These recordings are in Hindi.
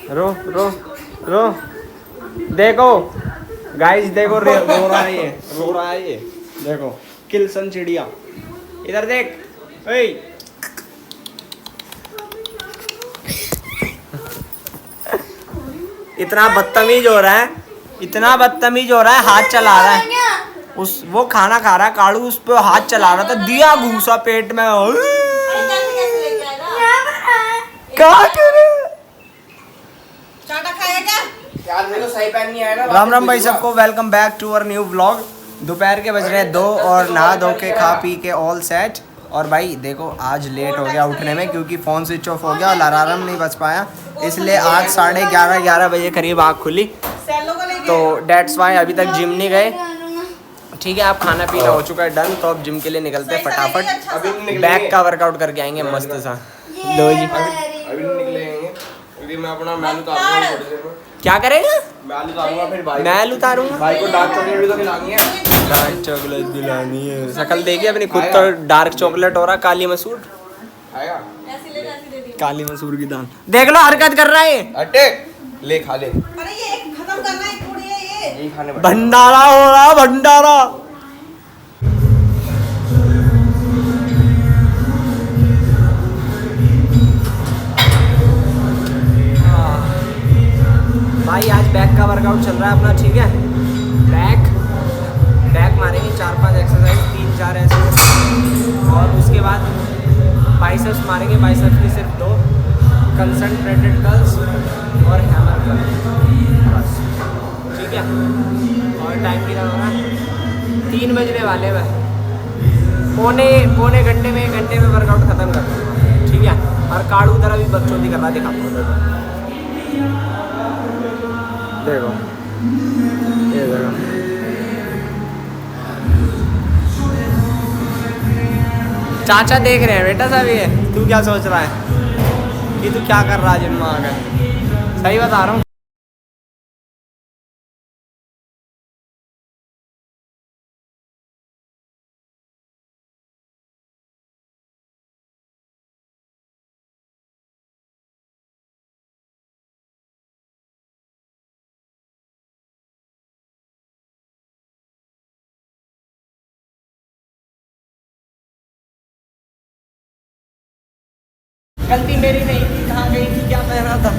रो रो रो, देखो गाइस, देखो रो रहा है ये, रो रहा है ये, देखो किलसन चिड़िया, इधर देख। ओए इतना बदतमीज हो रहा है, इतना बदतमीज हो रहा है, हाथ चला रहा है उस, वो खाना खा रहा है कालू, उस पे हाथ चला रहा था, दिया घूसा पेट में। क्या करे? यार मेरे को सही पैन नहीं आया ना। राम राम भाई सबको, welcome back to our new vlog. दोपहर के बज रहे हैं 2 और नहा धो के खा पी के ऑल सेट। और भाई देखो आज लेट हो गया उठने में, क्योंकि फ़ोन स्विच ऑफ हो गया और अलार्म नहीं बज पाया, इसलिए आज 11:30 बजे करीब आँख खुली। तो डेट्स वाई अभी तक जिम नहीं गए। ठीक है, आप खाना पीना हो चुका है डन, तो अब जिम के लिए निकलते हैं फटाफट। अभी बैक का वर्कआउट करके आएंगे मस्त सा। लो जी, अभी निकलेंगे क्योंकि मैं अपना मैल उतारूंगा थोड़ी देर में। क्या करेगा? मैल उतारूंगा, फिर भाई मैल उतारूंगा, भाई को डार्क चॉकलेट भी तो खिलानी है। डार्क चॉकलेट दिलानी है। शक्ल देखिए अपनी, खुद तो डार्क चॉकलेट हो रहा, काली मसूर, आएगा काली मसूर की दाल। देख लो हरकत कर रहा है, अटे ले खा ले। अरे ये खत्म करना है, थोड़ी है ये। यही खाने बैठे। भंडारा हो रहा, भंडारा। भाई आज बैक का वर्कआउट चल रहा है अपना, ठीक है। बैक मारेंगे 4-5 एक्सरसाइज, 3-4 ऐसे, और उसके बाद बाइसेप्स मारेंगे। बाइसेप्स की सिर्फ 2, कंसंट्रेटेड कर्ल्स और हैमर कर्ल, बस ठीक है। और टाइम कितना हो रहा है? 3 बजने वाले हैं। पौने घंटे में, 1 घंटे में वर्कआउट खत्म कर दूँगा, ठीक है। और कार्ड उधर अभी बकचोदी करना दिखाऊंगा, देखो ये देखो। चाचा देख रहे हैं बेटा सब, ये तू क्या सोच रहा है कि तू क्या कर रहा है जिम में आकर? सही बता रहा हूँ। गलती मेरी नहीं थी, कहाँ गई थी, क्या पहना था?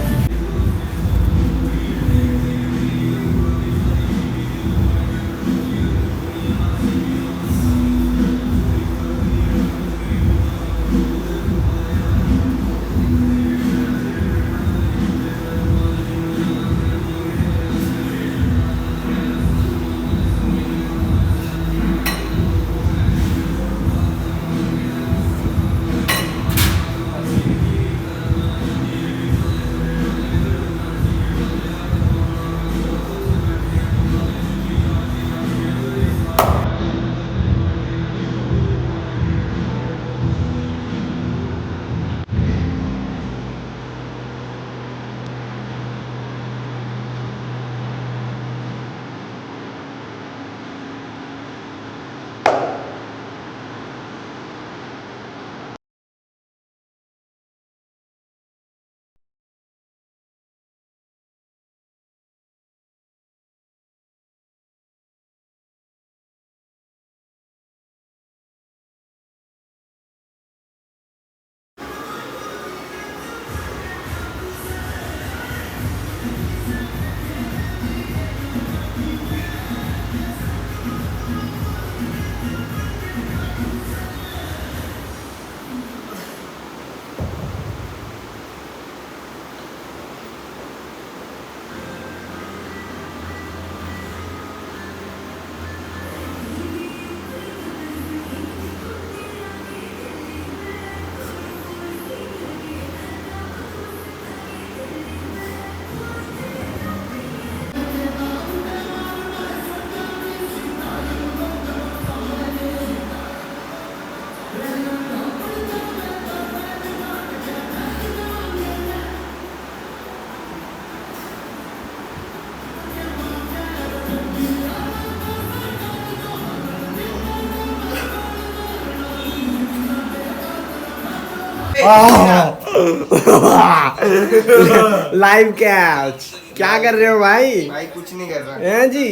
Live catch. क्या कर रहे हो भाई? भाई कुछ नहीं कर रहा। हैं जी,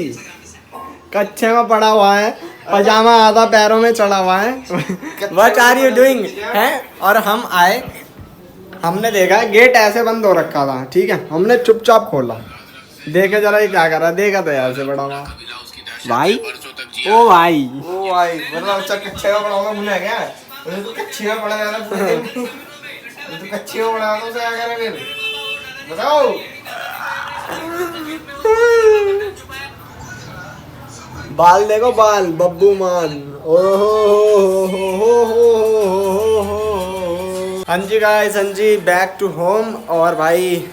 कच्चे में पड़ा हुआ है, पजामा आधा पैरों में चढ़ा हुआ है। व्हाट आर यू डूइंग हैं? और हम आए, हमने देखा गेट ऐसे बंद हो रखा था, ठीक है, हमने चुपचाप खोला, देखे जरा ये क्या कर रहा है, देखा तो यार से बड़ा हुआ भाई। ओ भाई मतलब अच्छा कच्चे में पड़ा होगा भूल गया। मुझे तो कच्चे में पड़ा रहता पूरे दिन। मुझे तो कच्चे में पड़ा तो क्या करें फिर बताओ। बाल देखो, बाल बब्बू मान। हाँ जी गाइस, हाँ जी, बैक टू होम। और भाई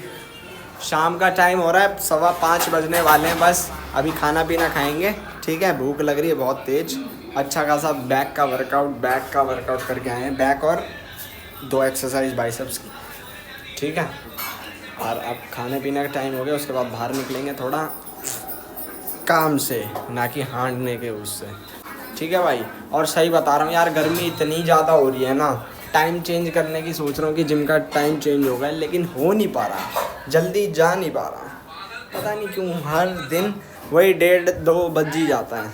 शाम का टाइम हो रहा है, 5:15 बजने वाले हैं बस। अभी खाना पीना खाएंगे, ठीक है, भूख लग रही है बहुत तेज। अच्छा खासा बैक का वर्कआउट करके आए हैं, बैक और 2 एक्सरसाइज बाइसेप्स की, ठीक है। और अब खाने पीने का टाइम हो गया, उसके बाद बाहर निकलेंगे थोड़ा काम से, ना कि हांडने के उससे, ठीक है भाई। और सही बता रहा हूँ यार, गर्मी इतनी ज़्यादा हो रही है ना, टाइम चेंज करने की सोच रहा हूँ कि जिम का टाइम चेंज होगा, लेकिन हो नहीं पा रहा, जल्दी जा नहीं पा रहा, पता नहीं क्यों। हर दिन वही 1:30-2 बज ही जाता है।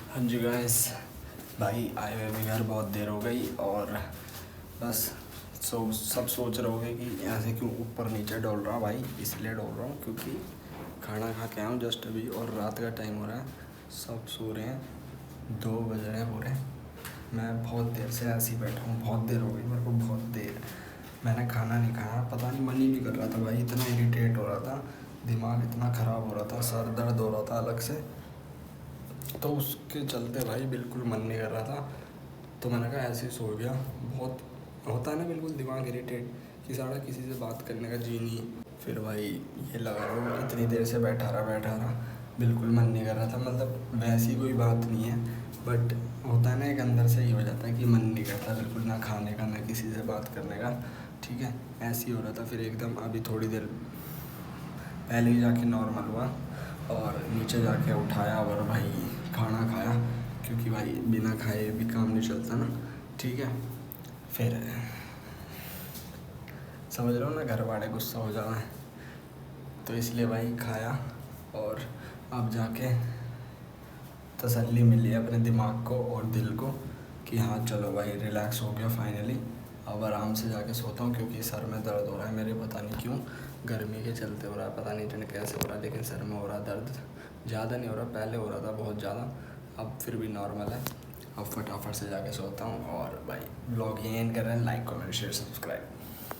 हाँ जी गाइस, भाई आए हुए भी घर बहुत देर हो गई, और बस सब सोच रहे होंगे कि ऐसे क्यों ऊपर नीचे डोल रहा भाई। इसलिए डोल रहा हूँ क्योंकि खाना खा के आया हूँ जस्ट अभी, और रात का टाइम हो रहा है, सब सो रहे हैं, 2 बज रहे हैं पूरे। मैं बहुत देर से ऐसे ही बैठा हूँ, बहुत देर हो गई मेरे को, बहुत देर। मैंने खाना नहीं खाया, पता नहीं, मन ही नहीं कर रहा था भाई, इतना इरिटेट हो रहा था, दिमाग इतना ख़राब हो रहा था, सर दर्द हो रहा था अलग से, तो उसके चलते भाई बिल्कुल मन नहीं कर रहा था। तो मैंने कहा ऐसे ही सो गया। बहुत होता है ना बिल्कुल दिमाग इरिटेट, कि सारा किसी से बात करने का जी नहीं। फिर भाई ये लगा रहा हूँ, इतनी देर से बैठा रहा, बिल्कुल मन नहीं कर रहा था। मतलब वैसी कोई बात नहीं है, बट होता है ना एक अंदर से ही हो जाता है कि मन नहीं करता बिल्कुल, ना खाने का ना किसी से बात करने का, ठीक है, ऐसे ही हो रहा था। फिर एकदम अभी थोड़ी देर पहले ही जाके नॉर्मल हुआ, और नीचे जाके उठाया और भाई खाना खाया, क्योंकि भाई बिना खाए भी काम नहीं चलता ना, ठीक है। फिर समझ रहे हो ना, घर वाले गुस्सा हो जाना है, तो इसलिए भाई खाया, और अब जाके तसल्ली मिली अपने दिमाग को और दिल को कि हाँ चलो भाई रिलैक्स हो गया फाइनली। अब आराम से जाके सोता हूँ, क्योंकि सर में दर्द हो रहा है मेरे, पता नहीं क्यों, गर्मी के चलते हो रहा है, पता नहीं कैसे हो रहा है, लेकिन सर में हो रहा है दर्द। ज़्यादा नहीं हो रहा, पहले हो रहा था बहुत ज़्यादा, अब फिर भी नॉर्मल है। अब फटाफट से जाके सोता हूँ, और भाई ब्लॉग ये एंड कर रहे हैं। Like comment share subscribe.